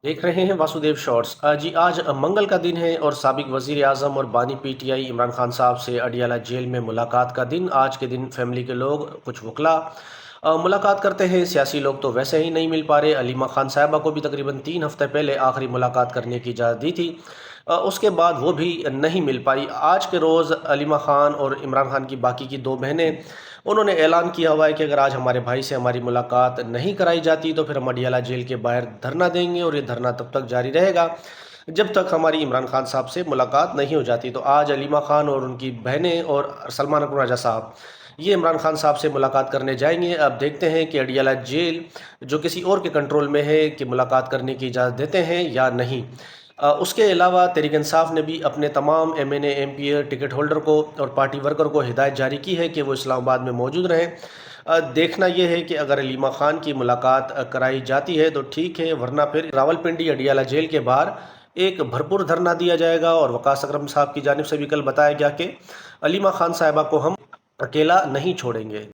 देख रहे हैं वासुदेव शॉर्ट्स। जी आज मंगल का दिन है और साबिक वजीर आजम और बानी पीटीआई इमरान खान साहब से अडियाला जेल में मुलाकात का दिन। आज के दिन फैमिली के लोग कुछ वकला मुलाकात करते हैं। सियासी लोग तो वैसे ही नहीं मिल पा रहे। अलीमा खान साहिबा को भी तकरीबन 3 हफ्ते पहले आखिरी मुलाकात करने की इजाज़त दी थी। उसके बाद वो भी नहीं मिल पाई। आज के रोज़ अलीमा खान और इमरान खान की बाकी की दो बहनें, उन्होंने ऐलान किया हुआ है कि अगर आज हमारे भाई से हमारी मुलाकात नहीं कराई जाती तो फिर हम अडियाला जेल के बाहर धरना देंगे और ये धरना तब तक जारी रहेगा जब तक हमारी इमरान खान साहब से मुलाकात नहीं हो जाती। तो आज अलीमा खान और उनकी बहनें और सलमान अकबर राजा साहब ये इमरान खान साहब से मुलाकात करने जाएंगे। अब देखते हैं कि अडियाला जेल जो किसी और के कंट्रोल में है कि मुलाकात करने की इजाज़त देते हैं या नहीं। उसके अलावा तहरीक इंसाफ ने भी अपने तमाम एमएनए एमपीए टिकट होल्डर को और पार्टी वर्कर को हिदायत जारी की है कि वो इस्लामाबाद में मौजूद रहें। देखना यह है कि अगर अलीमा खान की मुलाकात कराई जाती है तो ठीक है, वरना फिर रावलपिंडी अडियाला जेल के बाहर एक भरपूर धरना दिया जाएगा। और वकास अकरम साहब की जानिब से भी कल बताया गया कि अलीमा खान साहिबा को हम अकेला नहीं छोड़ेंगे।